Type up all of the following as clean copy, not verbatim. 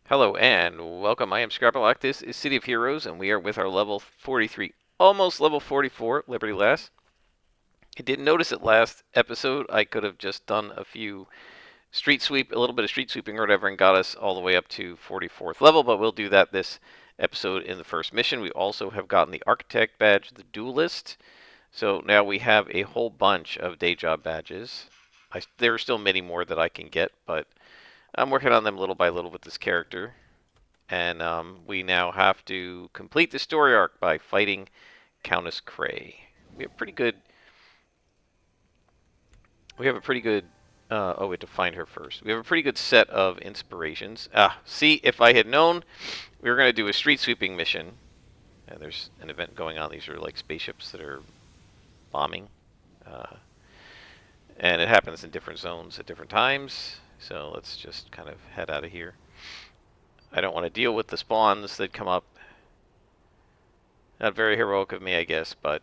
Hello and welcome. I am Scrapalock. This is City of Heroes, and we are with our level 43, almost level 44, Liberty Lass. I didn't notice it last episode. I could have just done a little bit of street sweeping or whatever, and got us all the way up to 44th level, but we'll do that this episode in the first mission. We also have gotten the Architect badge, the Duelist, so now we have a whole bunch of day job badges. There are still many more that I can get, but I'm working on them little by little with this character. And we now have to complete the story arc by fighting Countess Cray. We have pretty good. We have a pretty good. We have to find her first. We have a pretty good set of inspirations. See, if I had known we were going to do a street sweeping mission, and there's an event going on. These are like spaceships that are bombing, uh, and it happens in different zones at different times. So let's just kind of head out of here. I don't want to deal with the spawns that come up. Not very heroic of me, I guess, but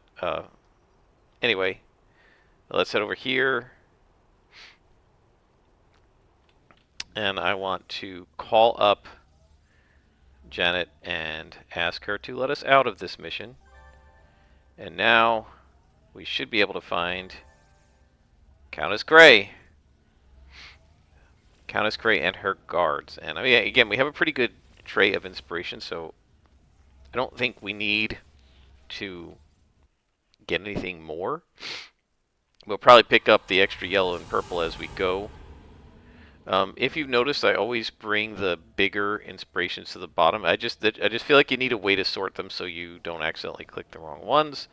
anyway, let's head over here. And I want to call up Janet and ask her to let us out of this mission. And now we should be able to find Countess Cray. Countess Cray and her guards. And I mean, again, we have a pretty good tray of inspiration, so I don't think we need to get anything more. We'll probably pick up the extra yellow and purple as we go. If you've noticed, I always bring the bigger inspirations to the bottom. I just feel like you need a way to sort them so you don't accidentally click the wrong ones.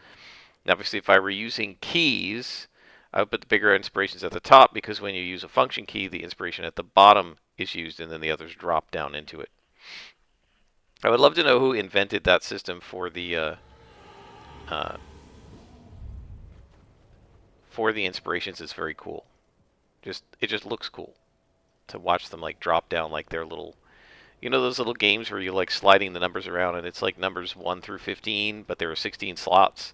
And obviously, if I were using keys, I would put the bigger inspirations at the top, because when you use a function key, the inspiration at the bottom is used and then the others drop down into it. I would love to know who invented that system for the inspirations. It's very cool. It just looks cool to watch them like drop down like they're little, those little games where you're like sliding the numbers around and it's like numbers 1 through 15, but there are 16 slots.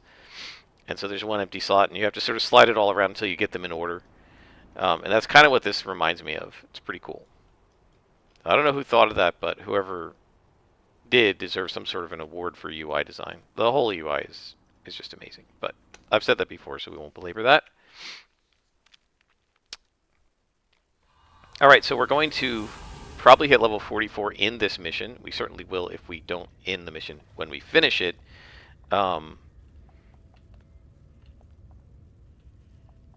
And so there's one empty slot and you have to sort of slide it all around until you get them in order. And that's kind of what this reminds me of. It's pretty cool. I don't know who thought of that, but whoever did deserves some sort of an award for UI design. The whole UI is just amazing. But I've said that before, so we won't belabor that. Alright, so we're going to probably hit level 44 in this mission. We certainly will if we don't end the mission when we finish it.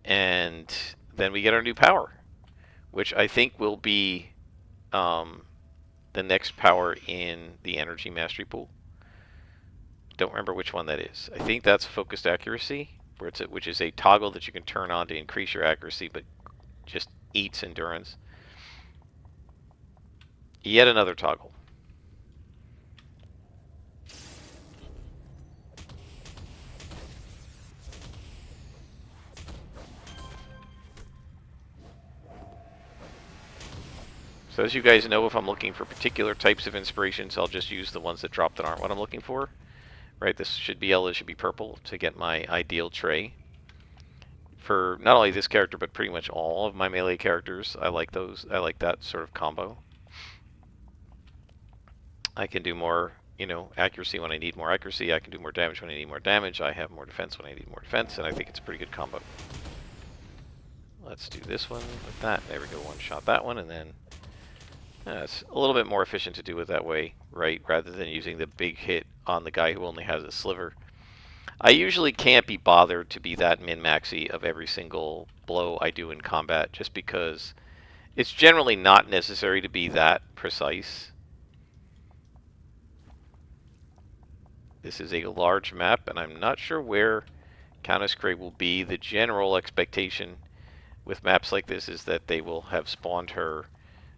And then we get our new power, which I think will be the next power in the energy mastery pool. Don't remember which one that is. I think that's focused accuracy, which is a toggle that you can turn on to increase your accuracy, but just eats endurance. Yet another toggle. So as you guys know, if I'm looking for particular types of inspirations, I'll just use the ones that drop that aren't what I'm looking for. Right, this should be yellow, this should be purple to get my ideal tray. For not only this character, but pretty much all of my melee characters, I like those. I like that sort of combo. I can do more, accuracy when I need more accuracy. I can do more damage when I need more damage. I have more defense when I need more defense, and I think it's a pretty good combo. Let's do this one with that. There we go, one shot that one, and then it's a little bit more efficient to do it that way, right? Rather than using the big hit on the guy who only has a sliver. I usually can't be bothered to be that min-maxy of every single blow I do in combat, just because it's generally not necessary to be that precise. This is a large map, and I'm not sure where Countess Cray will be. The general expectation with maps like this is that they will have spawned her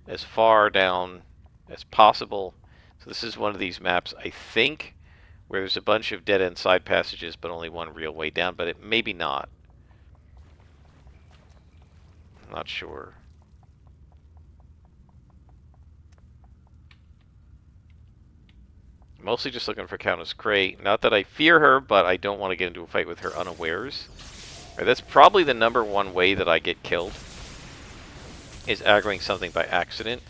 as far down as possible. So this is one of these maps, I think, where there's a bunch of dead-end side passages, but only one real way down, but it maybe not. I'm not sure. Mostly just looking for Countess Cray. Not that I fear her, but I don't want to get into a fight with her unawares. Right, that's probably the #1 way that I get killed, is aggroing something by accident.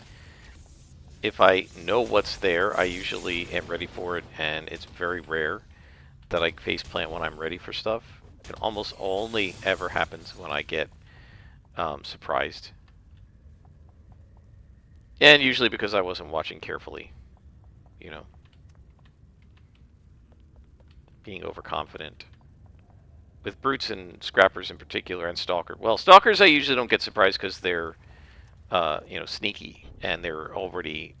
if I know what's there, I usually am ready for it, and it's very rare that I face plant when I'm ready for stuff. It almost only ever happens when I get surprised. And usually because I wasn't watching carefully, you know, being overconfident. With brutes and scrappers in particular, and stalker. Well, stalkers I usually don't get surprised because they're, you know, sneaky and they're already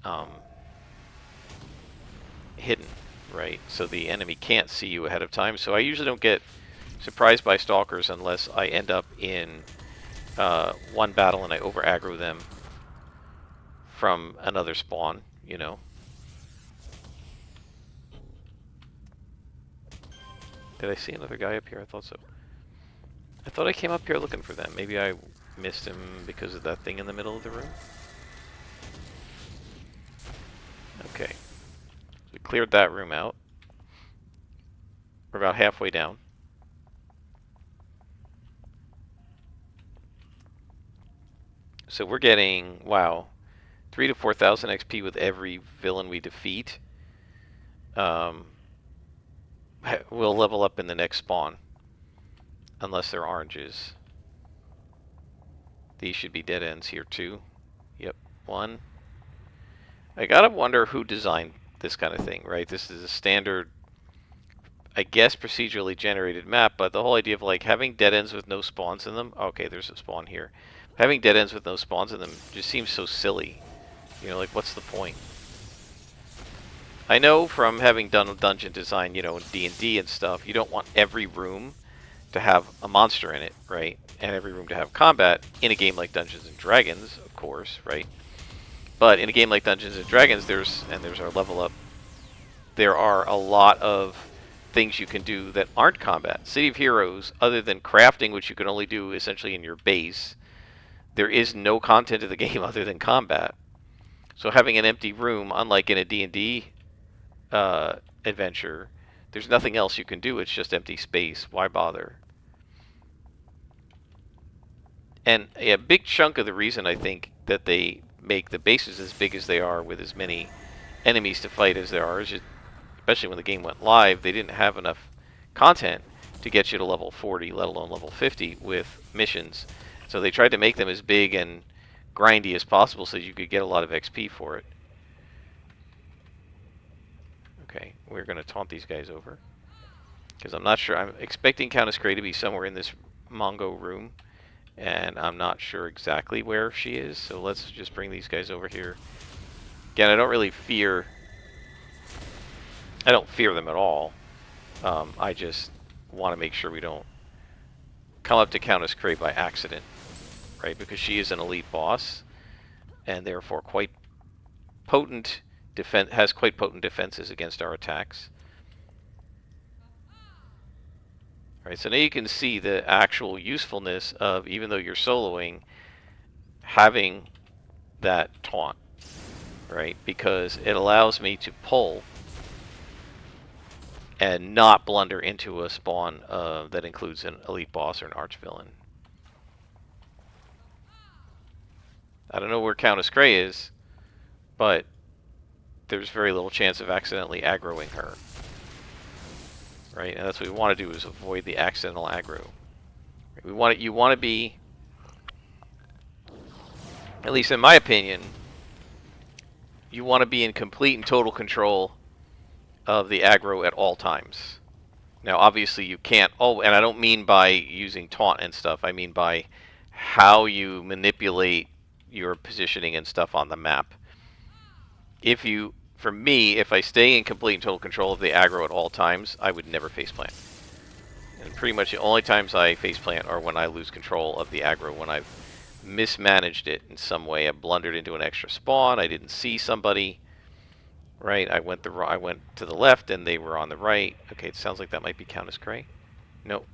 hidden, right? So the enemy can't see you ahead of time. So I usually don't get surprised by stalkers unless I end up in one battle and I over aggro them from another spawn, you know. Did I see another guy up here? I thought so. I thought I came up here looking for them. Maybe I missed him because of that thing in the middle of the room. Okay. We cleared that room out. We're about halfway down. So we're getting, wow, 3 to 4,000 XP with every villain we defeat. We'll level up in the next spawn. Unless they're oranges. These should be dead ends here too. Yep, one. I gotta wonder who designed this kind of thing, right? This is a standard, I guess, procedurally generated map, but the whole idea of like having dead ends with no spawns in them. Okay, there's a spawn here. Having dead ends with no spawns in them just seems so silly. You know, like what's the point? I know from having done dungeon design, you know, in D&D and stuff, you don't want every room to have a monster in it, right? And every room to have combat in a game like Dungeons and Dragons, of course, right? But in a game like Dungeons and Dragons, there's our level up. There are a lot of things you can do that aren't combat. City of Heroes, other than crafting, which you can only do essentially in your base, there is no content of the game other than combat. So having an empty room, unlike in a D&D adventure, there's nothing else you can do. It's just empty space. Why bother? And a big chunk of the reason I think that they make the bases as big as they are with as many enemies to fight as there are is just, especially when the game went live, they didn't have enough content to get you to level 40, let alone level 50 with missions. So they tried to make them as big and grindy as possible so you could get a lot of XP for it. Okay, we're going to taunt these guys over. Because I'm not sure. I'm expecting Countess Grey to be somewhere in this Mongo room. And I'm not sure exactly where she is. So let's just bring these guys over here. Again, I don't really fear... I don't fear them at all. I just want to make sure we don't come up to Countess Grey by accident. Right? Because she is an elite boss. And therefore quite potent has quite potent defenses against our attacks. Alright, so now you can see the actual usefulness of, even though you're soloing, having that taunt, right? Because it allows me to pull and not blunder into a spawn that includes an elite boss or an archvillain. I don't know where Countess Grey is, but there's very little chance of accidentally aggroing her. Right, and that's what we want to do, is avoid the accidental aggro. You want to be, at least in my opinion, you want to be in complete and total control of the aggro at all times. Now, obviously, you can't. Oh, and I don't mean by using taunt and stuff. I mean by how you manipulate your positioning and stuff on the map. For me, if I stay in complete and total control of the aggro at all times, I would never faceplant. And pretty much the only times I faceplant are when I lose control of the aggro, when I've mismanaged it in some way. I blundered into an extra spawn. I didn't see somebody. Right, I went to the left and they were on the right. Okay, it sounds like that might be Countess Grey. Nope.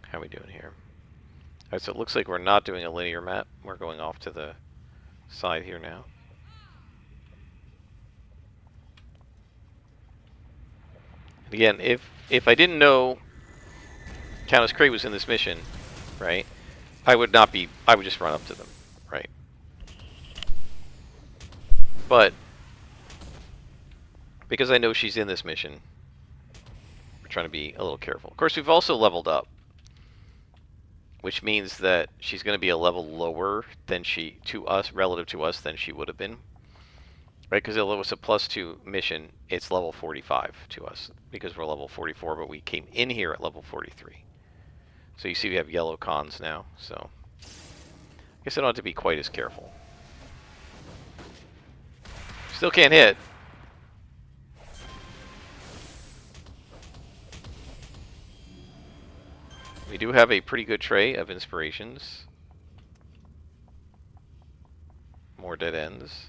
How are we doing here? Alright, so it looks like we're not doing a linear map. We're going off to the side here now. Again, if I didn't know Countess Cray was in this mission, right, I would not be. I would just run up to them, right? But because I know she's in this mission, we're trying to be a little careful. Of course, we've also leveled up, which means that she's going to be a level lower than relative to us, than she would have been. Right, because it was a +2 mission, it's level 45 to us, because we're level 44, but we came in here at level 43. So you see we have yellow cons now, so I guess I don't have to be quite as careful. Still can't hit. We do have a pretty good tray of inspirations. More dead ends.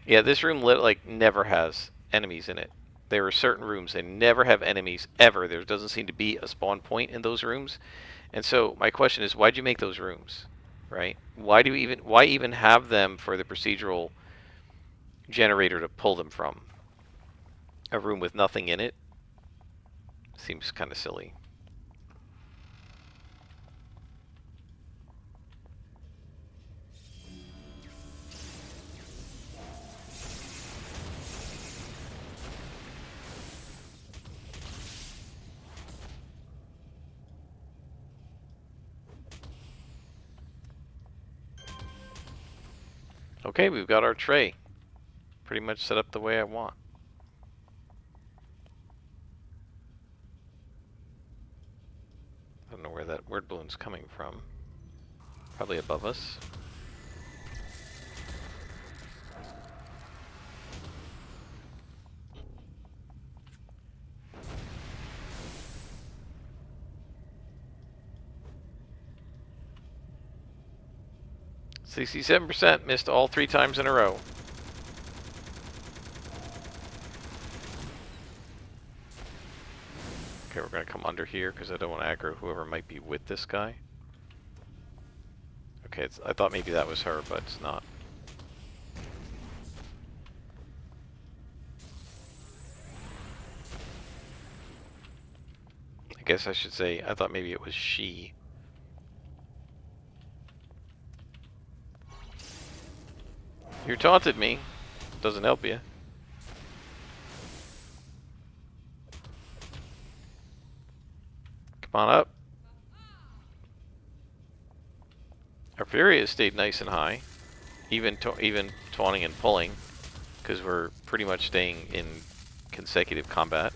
Yeah, this room never has enemies in it. There are certain rooms that never have enemies ever. There doesn't seem to be a spawn point in those rooms. And so my question is, why'd you make those rooms? Right? Why even have them for the procedural generator to pull them from? A room with nothing in it seems kind of silly. Okay, we've got our tray pretty much set up the way I want. I don't know where that word balloon's coming from. Probably above us. $67% missed all 3 times in a row. Okay, we're going to come under here because I don't want to aggro whoever might be with this guy. Okay, I thought maybe that was her, but it's not. I guess I should say, I thought maybe it was she. You taunted me. Doesn't help you. Come on up. Our Fury has stayed nice and high, even taunting and pulling, because we're pretty much staying in consecutive combat.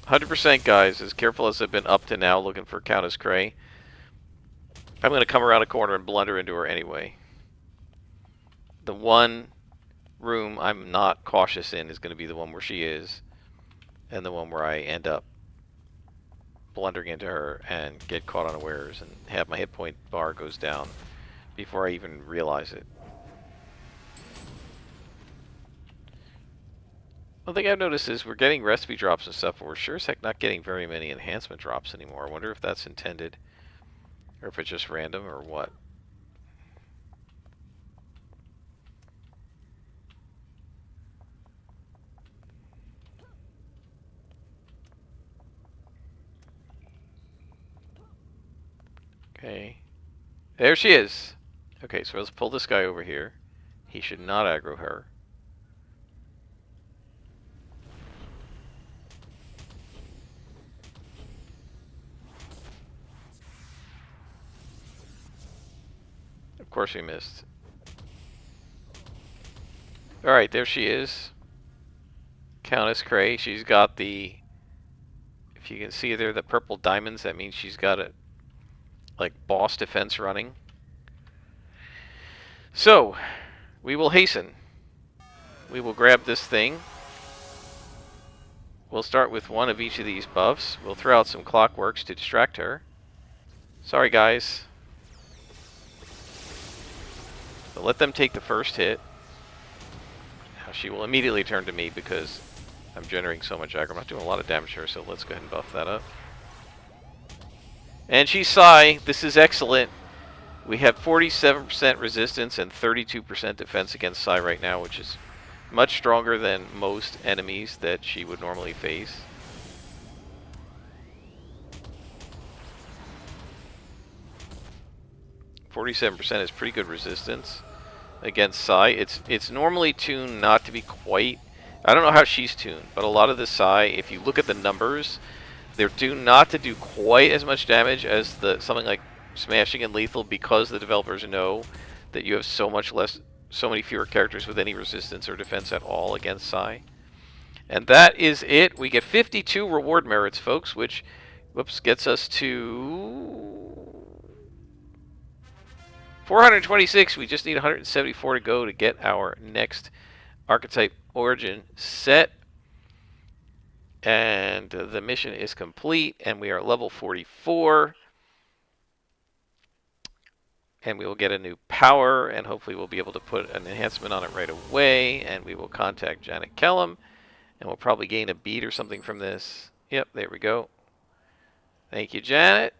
%, guys, as careful as I've been up to now looking for Countess Cray, I'm going to come around a corner and blunder into her anyway. The one room I'm not cautious in is going to be the one where she is, and the one where I end up blundering into her and get caught unawares and have my hit point bar goes down before I even realize it. One thing I've noticed is we're getting recipe drops and stuff, but we're sure as heck not getting very many enhancement drops anymore. I wonder if that's intended, or if it's just random, or what. Okay. There she is! Okay, so let's pull this guy over here. He should not aggro her. Of course we missed. Alright, there she is. Countess Cray. She's got the... If you can see there, the purple diamonds, that means she's got it like boss defense running. So, we will hasten. We will grab this thing. We'll start with one of each of these buffs. We'll throw out some clockworks to distract her. Sorry, guys. But let them take the first hit. Now she will immediately turn to me because I'm generating so much aggro. I'm not doing a lot of damage to her, so let's go ahead and buff that up. And she's Psy. This is excellent. We have 47% resistance and 32% defense against Sai right now, which is much stronger than most enemies that she would normally face. %47 is pretty good resistance against Sai. It's normally tuned not to be quite... I don't know how she's tuned, but a lot of the Sai, if you look at the numbers, they're tuned not to do quite as much damage as something like Smashing and Lethal, because the developers know that you have so many fewer characters with any resistance or defense at all against Sai. And that is it. We get 52 reward merits, folks, which, whoops, gets us to 426. We just need 174 to go to get our next archetype origin set. And the mission is complete, and we are level 44. And we will get a new power, and hopefully we'll be able to put an enhancement on it right away. And we will contact Janet Kellum, and we'll probably gain a bead or something from this. Yep, there we go. Thank you, Janet.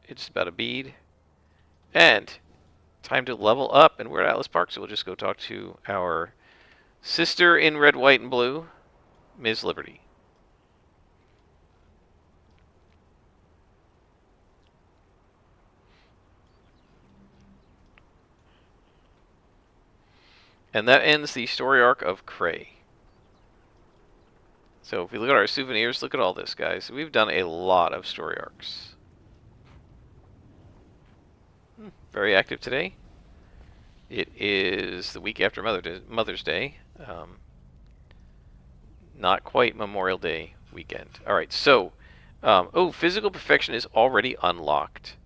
It's about a bead. And time to level up, and we're at Atlas Park, so we'll just go talk to our sister in red, white, and blue, Ms. Liberty. And that ends the story arc of Cray. So if we look at our souvenirs, look at all this, guys. We've done a lot of story arcs. Very active today. It is the week after Mother's Day. Not quite Memorial Day weekend. All right, so... oh, physical perfection is already unlocked.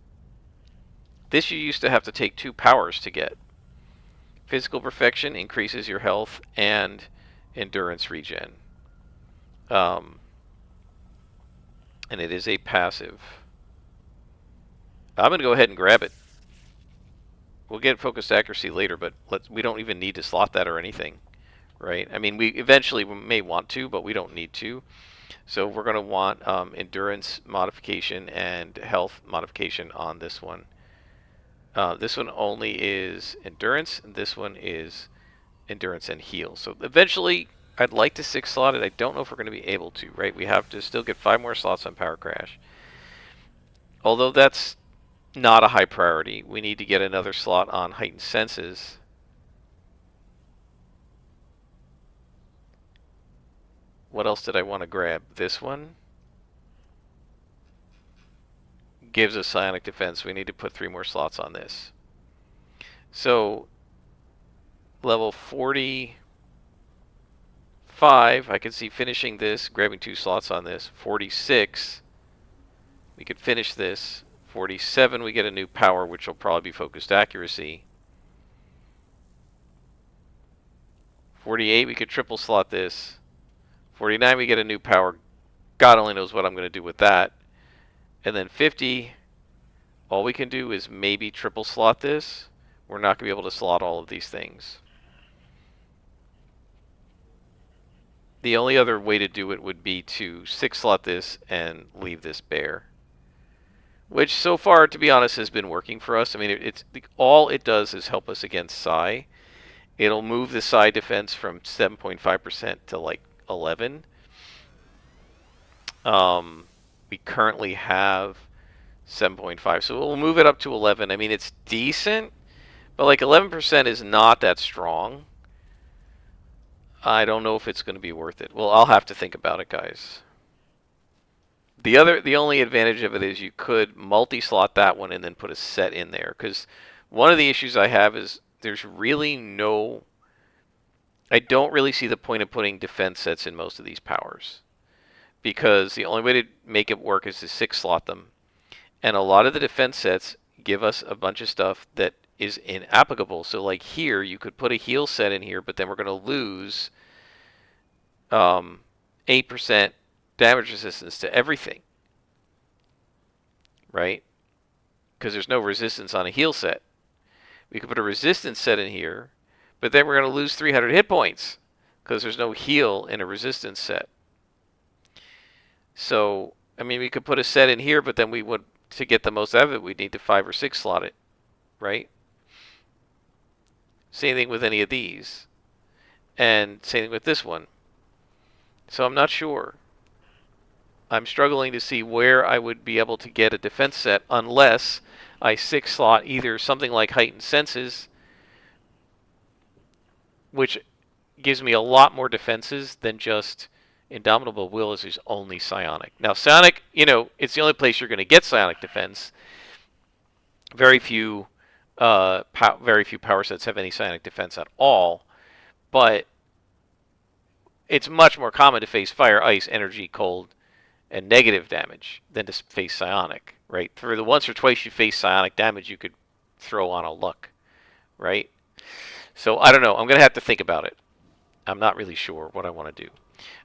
This you used to have to take 2 powers to get. Physical perfection increases your health and endurance regen. And it is a passive. I'm going to go ahead and grab it. We'll get focused accuracy later, but we don't even need to slot that or anything, right? I mean, we eventually may want to, but we don't need to. So we're going to want endurance modification and health modification on this one. This one only is endurance, and this one is endurance and heal. So eventually, I'd like to 6 slot it. I don't know if we're going to be able to, right? We have to still get 5 more slots on Power Crash. Although that's not a high priority. We need to get another slot on Heightened Senses. What else did I want to grab? This one gives us psionic defense. We need to put 3 more slots on this. So level 45, I can see finishing this, grabbing 2 slots on this. 46, we could finish this. 47, we get a new power, which will probably be focused accuracy. 48, we could triple slot this. 49, we get a new power. God only knows what I'm going to do with that. And then 50, all we can do is maybe triple slot this. We're not going to be able to slot all of these things. The only other way to do it would be to 6 slot this and leave this bare. Which so far, to be honest, has been working for us. I mean, all it does is help us against Sai. It'll move the Sai defense from 7.5% to like 11. We currently have 7.5, so we'll move it up to 11. I mean, it's decent, but like 11% is not that strong. I don't know if it's going to be worth it. Well, I'll have to think about it, guys. The only advantage of it is you could multi-slot that one and then put a set in there. Because one of the issues I have is there's really no... I don't really see the point of putting defense sets in most of these powers. Because the only way to make it work is to 6 slot them. And a lot of the defense sets give us a bunch of stuff that is inapplicable. So like here, you could put a heal set in here, but then we're going to lose 8% damage resistance to everything, right? Because there's no resistance on a heal set. We could put a resistance set in here, but then we're going to lose 300 hit points because there's no heal in a resistance set. So, I mean, we could put a set in here, but then we would to get the most out of it, we'd need to 5 or 6 slot it, right? Same thing with any of these. And same thing with this one. So I'm not sure. I'm struggling to see where I would be able to get a defense set unless I 6 slot either something like Heightened Senses, which gives me a lot more defenses than just Indomitable Will is only psionic. Now psionic, it's the only place you're going to get psionic defense. Very few power sets have any psionic defense at all, but it's much more common to face fire, ice, energy, cold, and negative damage than to face psionic, right? For the once or twice you face psionic damage, you could throw on a luck, right? So I don't know. I'm going to have to think about it. I'm not really sure what I want to do.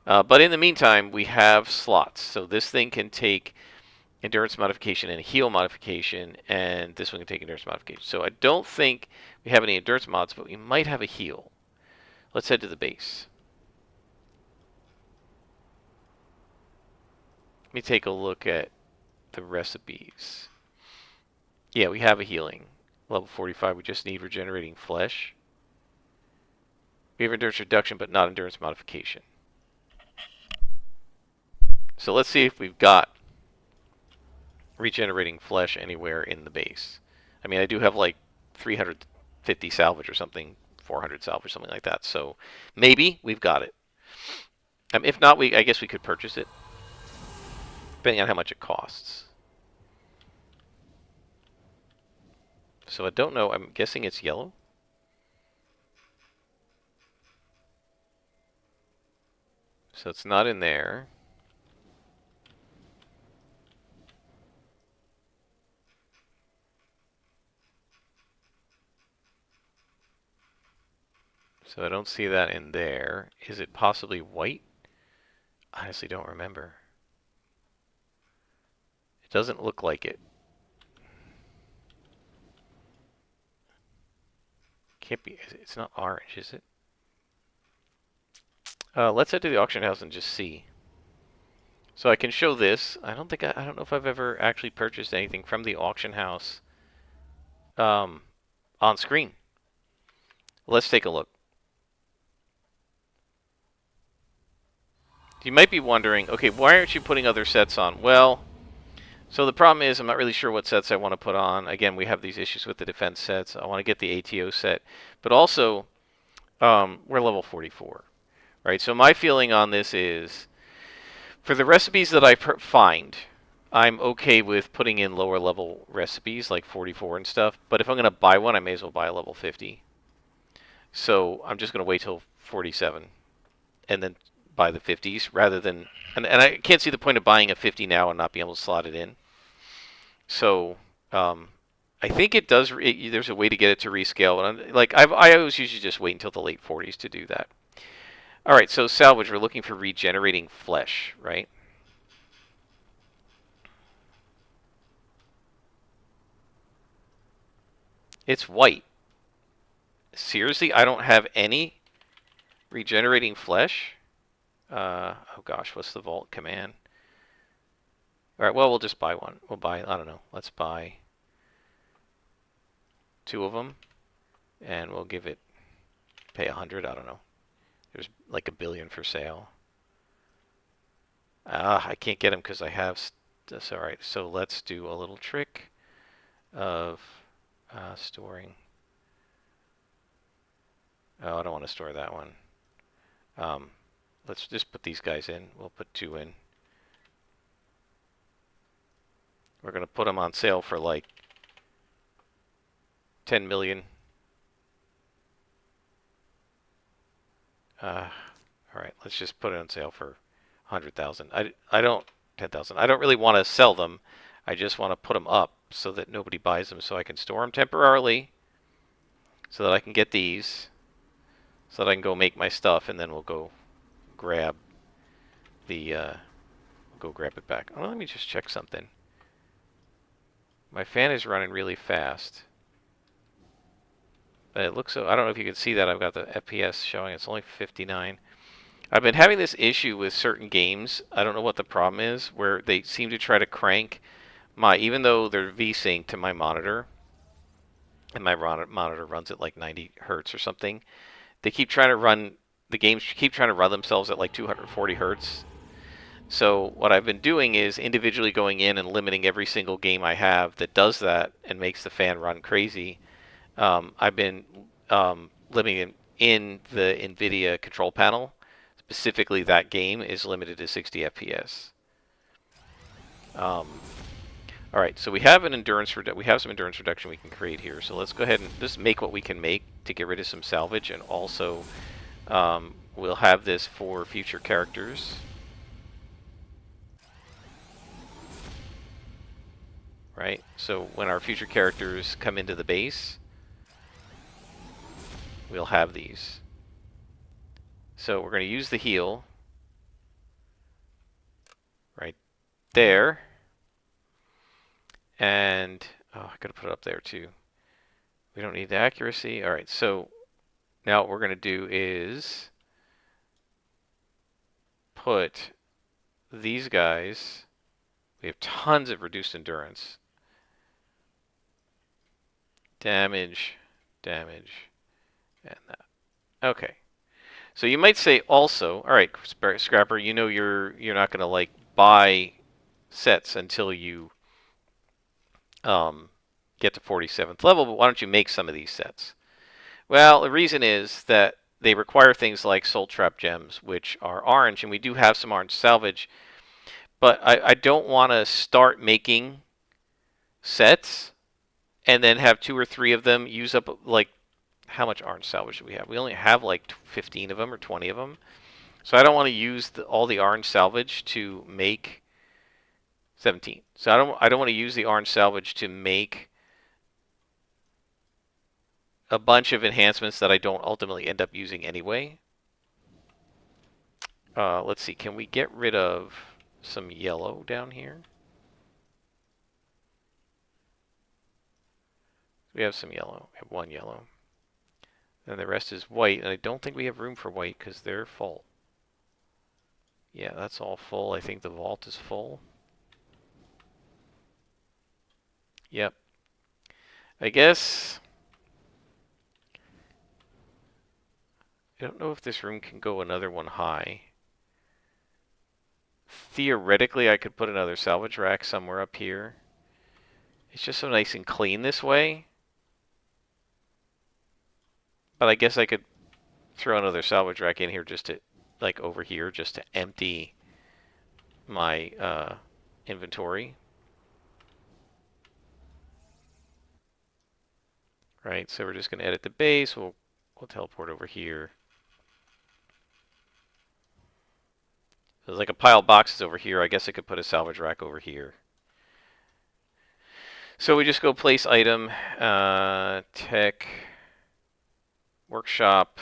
But in the meantime, we have slots. So this thing can take endurance modification and heal modification, and this one can take endurance modification. So I don't think we have any endurance mods, but we might have a heal. Let's head to the base. Let me take a look at the recipes. Yeah, we have a healing. Level 45, we just need regenerating flesh. We have endurance reduction, but not endurance modification. So let's see if we've got regenerating flesh anywhere in the base. I mean, I do have like 350 salvage or something, 400 salvage, something like that. So maybe we've got it. If not, I guess we could purchase it, depending on how much it costs. So I don't know. I'm guessing it's yellow. So it's not in there. So I don't see that in there. Is it possibly white? I honestly don't remember. It doesn't look like it. Can't be. It's not orange, is it? Let's head to the auction house and just see. So I can show this. I don't know if I've ever actually purchased anything from the auction house on screen. Let's take a look. You might be wondering, okay, why aren't you putting other sets on? Well, so the problem is I'm not really sure what sets I want to put on. Again, we have these issues with the defense sets. I want to get the ATO set. But also, we're level 44. Right? So my feeling on this is, for the recipes that I find, I'm okay with putting in lower level recipes, like 44 and stuff. But if I'm going to buy one, I may as well buy a level 50. So I'm just going to wait till 47 and then buy the 50s rather than... And I can't see the point of buying a 50 now and not being able to slot it in. So I think it does... there's a way to get it to rescale. But I always usually just wait until the late 40s to do that. All right, so salvage, we're looking for regenerating flesh, right? It's white. Seriously, I don't have any regenerating flesh? Oh gosh, what's the vault command? All right, well, we'll just buy one. We'll buy, I don't know, let's buy 2 of them, and we'll give it, pay 100, I don't know. There's like 1 billion for sale. I can't get them because I have, that's all right. So let's do a little trick of storing. Oh, I don't want to store that one. Let's just put these guys in. We'll put 2 in. We're going to put them on sale for like 10 million. All right, let's just put it on sale for 100,000. I don't 10,000. I don't really want to sell them. I just want to put them up so that nobody buys them, so I can store them temporarily, so that I can get these, so that I can go make my stuff, and then we'll go grab the go grab it back. Oh, let me just check something. My fan is running really fast. But it looks so, I don't know if you can see that. I've got the FPS showing. It's only 59. I've been having this issue with certain games. I don't know what the problem is, where they seem to try to crank even though they're V-Sync to my monitor, and my monitor runs at like 90 hertz or something, they keep trying to run, the games keep trying to run themselves at like 240 hertz. So what I've been doing is individually going in and limiting every single game I have that does that and makes the fan run crazy. I've been limiting in the NVIDIA control panel. Specifically, that game is limited to 60 FPS. All right, so we have an endurance we have some endurance reduction we can create here. So let's go ahead and just make what we can make to get rid of some salvage, and also we'll have this for future characters. Right, so when our future characters come into the base, we'll have these. So we're going to use the heal right there. And, oh, I gotta put it up there too. We don't need the accuracy. All right, so now what we're gonna do is put these guys, we have tons of reduced endurance. Damage, damage, and that. Okay. So you might say also, all right, Scrapper, you know you're not gonna like buy sets until you get to 47th level, but why don't you make some of these sets? Well, the reason is that they require things like soul trap gems, which are orange, and we do have some orange salvage, but I don't want to start making sets and then have 2 or 3 of them use up, like, how much orange salvage do we have? We only have like 15 of them or 20 of them. So I don't want to use all the orange salvage to make 17. So I don't want to use the orange salvage to make a bunch of enhancements that I don't ultimately end up using anyway. Let's see, can we get rid of some yellow down here? We have some yellow. We have 1 yellow. And the rest is white, and I don't think we have room for white because they're full. Yeah, that's all full. I think the vault is full. Yep. I guess I don't know if this room can go another one high. Theoretically, I could put another salvage rack somewhere up here. It's just so nice and clean this way. But I guess I could throw another salvage rack in here just to, like over here, just to empty my inventory. Right, so we're just going to edit the base. We'll teleport over here. There's like a pile of boxes over here. I guess I could put a salvage rack over here. So we just go place item, tech, workshop,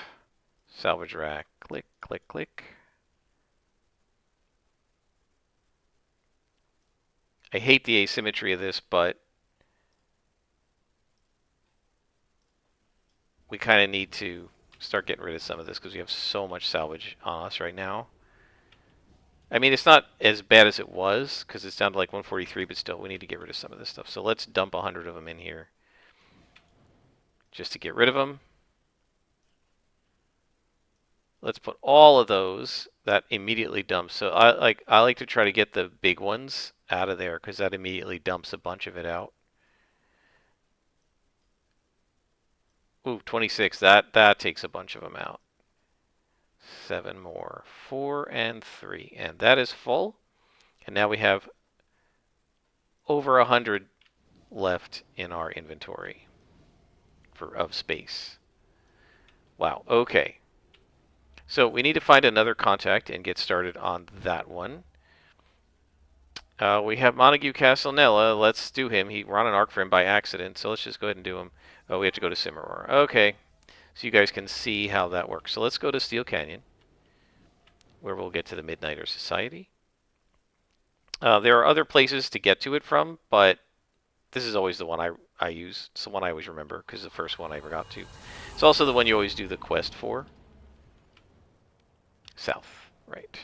salvage rack. Click, click, click. I hate the asymmetry of this, but we kind of need to start getting rid of some of this because we have so much salvage on us right now. I mean, it's not as bad as it was because it's down to like 143, but still, we need to get rid of some of this stuff. So let's dump 100 of them in here just to get rid of them. Let's put all of those that immediately dumps. So I like to try to get the big ones out of there because that immediately dumps a bunch of it out. Ooh, 26. That takes a bunch of them out. 7 more. 4 and 3. And that is full. And now we have over 100 left in our inventory of space. Wow, okay. So we need to find another contact and get started on that one. We have Montague Castellanella. Let's do him. We're on an arc for him by accident, so let's just go ahead and do him. Oh, we have to go to Cimarron. Okay, so you guys can see how that works. So let's go to Steel Canyon, where we'll get to the Midnighter Society. There are other places to get to it from, but this is always the one I use. It's the one I always remember, because it's the first one I ever got to. It's also the one you always do the quest for. South, right.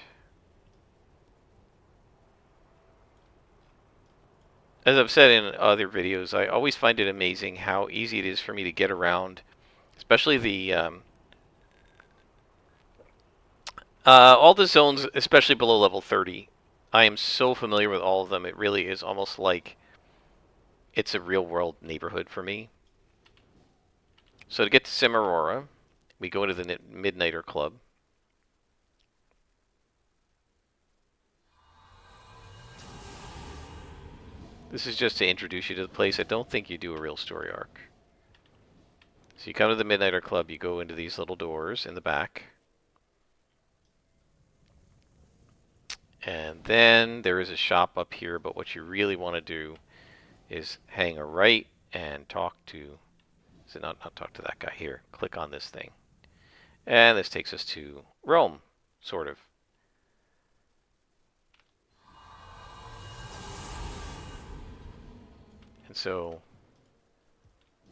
As I've said in other videos, I always find it amazing how easy it is for me to get around, especially the all the zones, especially below level 30. I am so familiar with all of them. It really is almost like it's a real world neighborhood for me. So to get to Cimarora, we go into the Midnighter Club. This is just to introduce you to the place. I don't think you do a real story arc. So you come to the Midnighter Club, you go into these little doors in the back. And then there is a shop up here, but what you really want to do is hang a right and talk to, so not talk to that guy here. Click on this thing. And this takes us to Rome, sort of. And so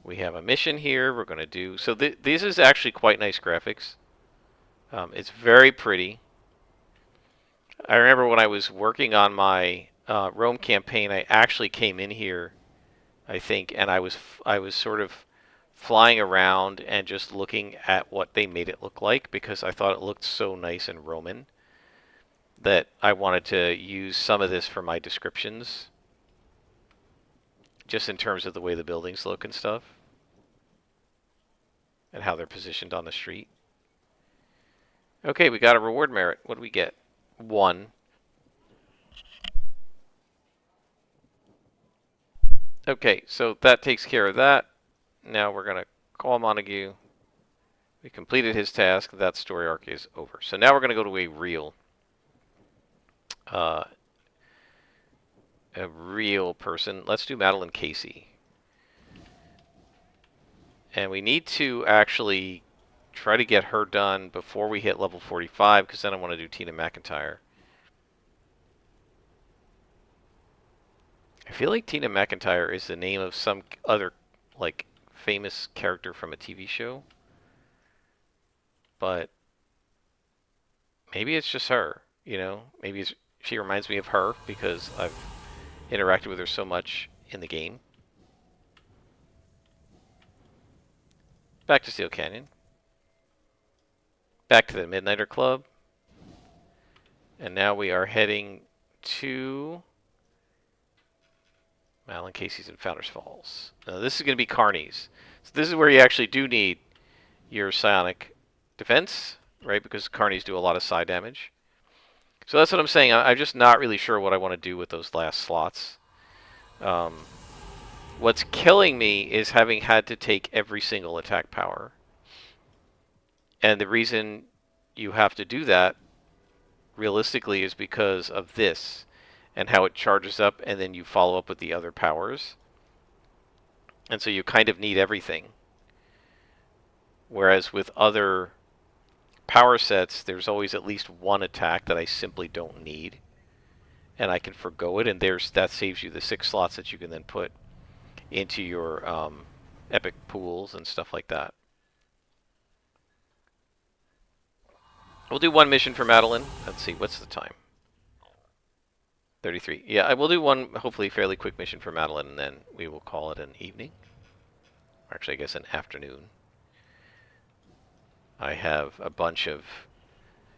we have a mission here we're going to do. So this is actually quite nice graphics. It's very pretty. I remember when I was working on my Rome campaign, I actually came in here, I think, and I was sort of flying around and just looking at what they made it look like because I thought it looked so nice and Roman that I wanted to use some of this for my descriptions, just in terms of the way the buildings look and stuff, and how they're positioned on the street. Okay, we got a reward merit. What do we get? 1. Okay, so that takes care of that. Now we're going to call Montague. We completed his task. That story arc is over. So now we're going to go to uh, a real person. Let's do Madeline Casey. And we need to actually try to get her done before we hit level 45, because then I want to do Tina McIntyre. I feel like Tina McIntyre is the name of some other, like, famous character from a TV show. But maybe it's just her, you know? Maybe she reminds me of her because I've interacted with her so much in the game. Back to Steel Canyon. Back to the Midnighter Club. And now we are heading to Madeline Casey's in Founders Falls. Now this is going to be Carney's. So this is where you actually do need your psionic defense, right? Because Carnies do a lot of psi damage. So that's what I'm saying. I'm just not really sure what I want to do with those last slots. What's killing me is having had to take every single attack power. And the reason you have to do that, realistically, is because of this and how it charges up, and then you follow up with the other powers. And so you kind of need everything. Whereas with other power sets, there's always at least one attack that I simply don't need. And I can forgo it, and that saves you the 6 slots that you can then put into your epic pools and stuff like that. We'll do one mission for Madeline. Let's see, what's the time? 33. Yeah, I will do one, hopefully, fairly quick mission for Madeline, and then we will call it an evening. Or actually, I guess an afternoon. I have a bunch of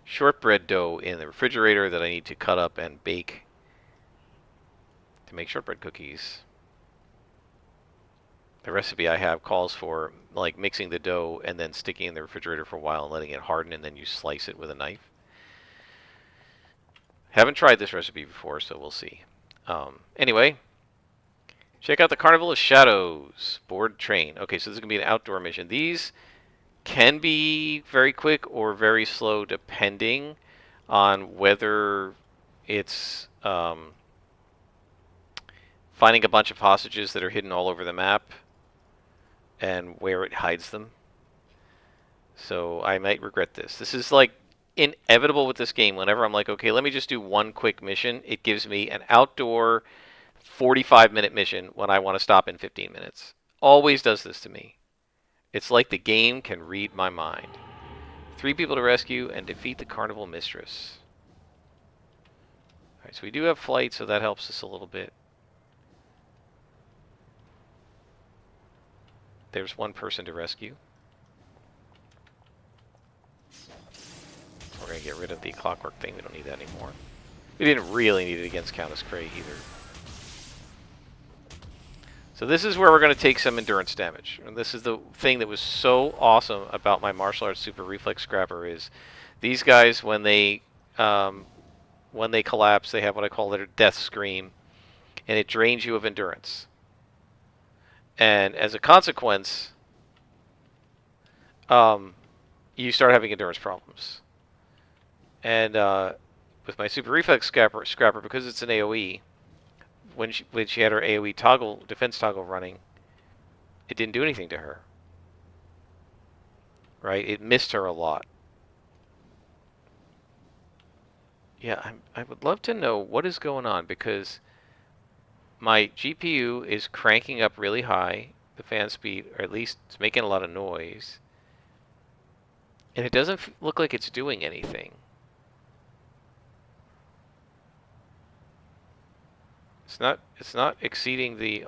shortbread dough in the refrigerator that I need to cut up and bake to make shortbread cookies. The recipe I have calls for like mixing the dough and then sticking it in the refrigerator for a while and letting it harden, and then you slice it with a knife. Haven't tried this recipe before, so we'll see. Anyway, check out the Carnival of Shadows. Board train. Okay, so this is going to be an outdoor mission. These can be very quick or very slow depending on whether it's finding a bunch of hostages that are hidden all over the map and where it hides them. So I might regret this. This is like inevitable with this game. Whenever I'm like, okay, let me just do one quick mission, it gives me an outdoor 45-minute mission when I want to stop in 15 minutes. Always does this to me. It's like the game can read my mind. 3 people to rescue and defeat the Carnival Mistress. Alright, so we do have flight, so that helps us a little bit. there's one person to rescue. We're going to get rid of the clockwork thing. We don't need that anymore. We didn't really need it against Countess Cray either. So this is where we're going to take some endurance damage. And this is the thing that was so awesome about my martial arts super reflex scrapper is these guys, when they collapse, they have what I call their death scream, and it drains you of endurance. And as a consequence, you start having endurance problems. And with my super reflex scrapper, because it's an AoE, when she had her AoE toggle, defense toggle running, it didn't do anything to her. Right? It missed her a lot. Yeah, I would love to know what is going on, because my GPU is cranking up really high, the fan speed, or at least it's making a lot of noise. And it doesn't look like it's doing anything. It's not exceeding the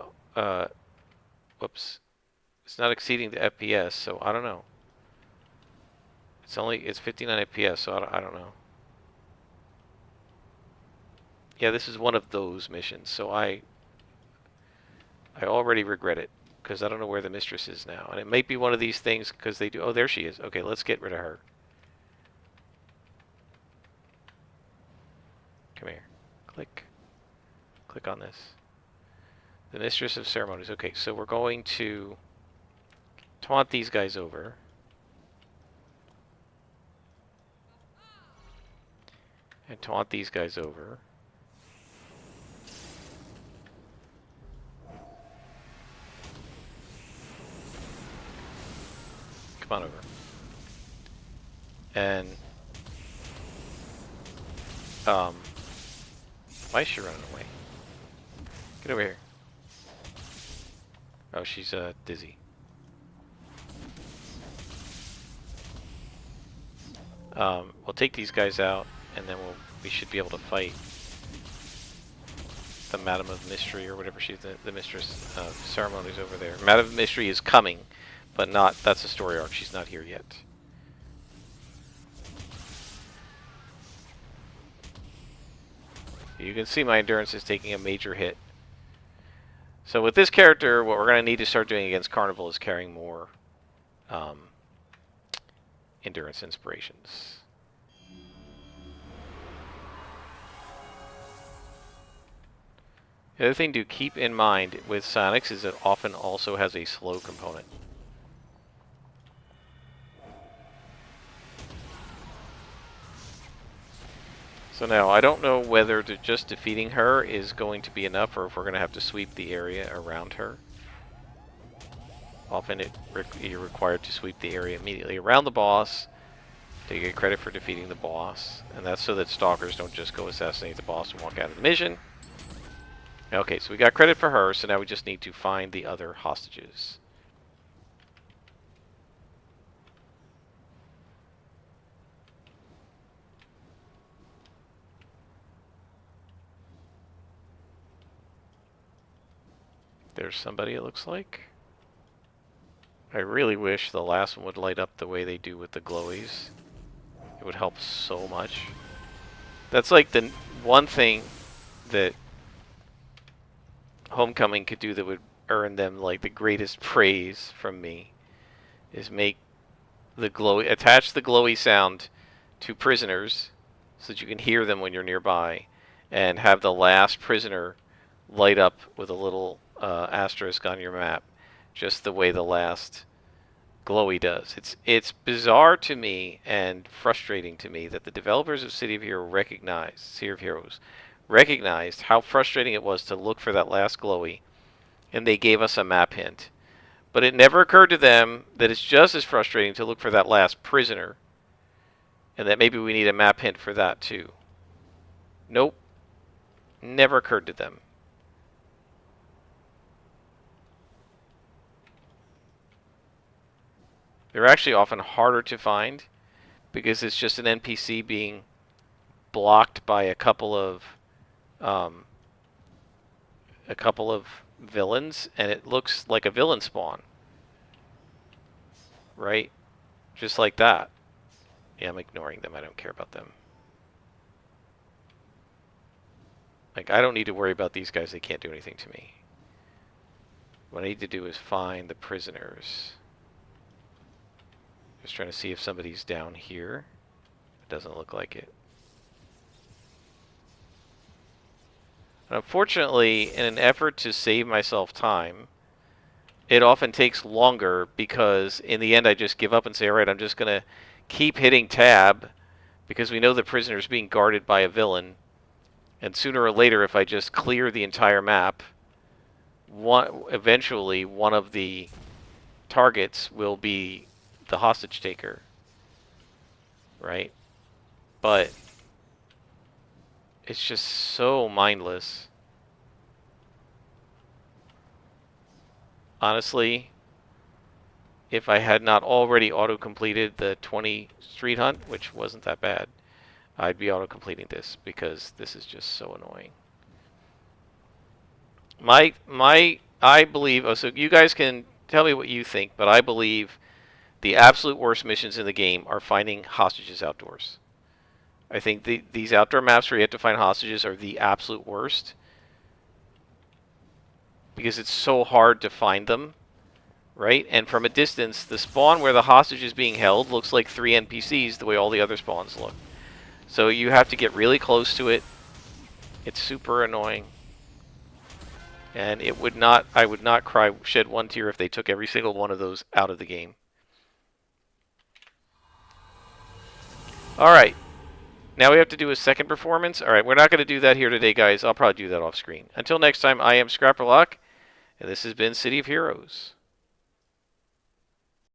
whoops. It's not exceeding the FPS, so I don't know. It's 59 FPS, so I don't know. Yeah, this is one of those missions, so I already regret it, because I don't know where the mistress is now. And it might be one of these things, because they do... Oh, there she is. Okay, let's get rid of her. Come here. Click. Click on this. The Mistress of Ceremonies. Okay, so we're going to taunt these guys over. And taunt these guys over. Come on over. And why is she running away? Get over here. Oh, she's dizzy. We'll take these guys out, and then we should be able to fight the Madam of Mystery, or whatever she's the Mistress of Ceremonies over there. Madam of Mystery is coming, but not. That's a story arc. She's not here yet. You can see my endurance is taking a major hit. So with this character, what we're going to need to start doing against Carnival is carrying more endurance inspirations. The other thing to keep in mind with Psionics is it often also has a slow component. So now, I don't know whether just defeating her is going to be enough, or if we're going to have to sweep the area around her. Often you're required to sweep the area immediately around the boss to get credit for defeating the boss. And that's so that stalkers don't just go assassinate the boss and walk out of the mission. Okay, so we got credit for her, so now we just need to find the other hostages. There's somebody, it looks like. I really wish the last one would light up the way they do with the glowies. It would help so much. That's like the one thing that Homecoming could do that would earn them like the greatest praise from me, is make the glowy, attach the glowy sound to prisoners so that you can hear them when you're nearby, and have the last prisoner light up with a little asterisk on your map, just the way the last glowy does. It's bizarre to me and frustrating to me that the developers of City of Heroes recognized how frustrating it was to look for that last glowy, and they gave us a map hint. But it never occurred to them that it's just as frustrating to look for that last prisoner, and that maybe we need a map hint for that too. Nope. Never occurred to them. They're actually often harder to find because it's just an NPC being blocked by a couple of villains, and it looks like a villain spawn. right? Just like that. Yeah, I'm ignoring them. I don't care about them. Like, I don't need to worry about these guys. They can't do anything to me. What I need to do is find the prisoners. Just trying to see if somebody's down here. It doesn't look like it. And unfortunately, in an effort to save myself time, it often takes longer because in the end I just give up and say, alright, I'm just going to keep hitting tab because we know the prisoner's being guarded by a villain. And sooner or later, if I just clear the entire map, eventually one of the targets will be the hostage taker. Right? But it's just so mindless. Honestly, if I had not already auto-completed the 20 street hunt, which wasn't that bad, I'd be auto-completing this because this is just so annoying. I believe, so you guys can tell me what you think, but I believe the absolute worst missions in the game are finding hostages outdoors. I think these outdoor maps where you have to find hostages are the absolute worst because it's so hard to find them, right? And from a distance, the spawn where the hostage is being held looks like 3 NPCs the way all the other spawns look. So you have to get really close to it. It's super annoying. And I would not shed one tear if they took every single one of those out of the game. Alright. Now we have to do a second performance. Alright, we're not going to do that here today, guys. I'll probably do that off screen. Until next time, I am Scrapperlock, and this has been City of Heroes.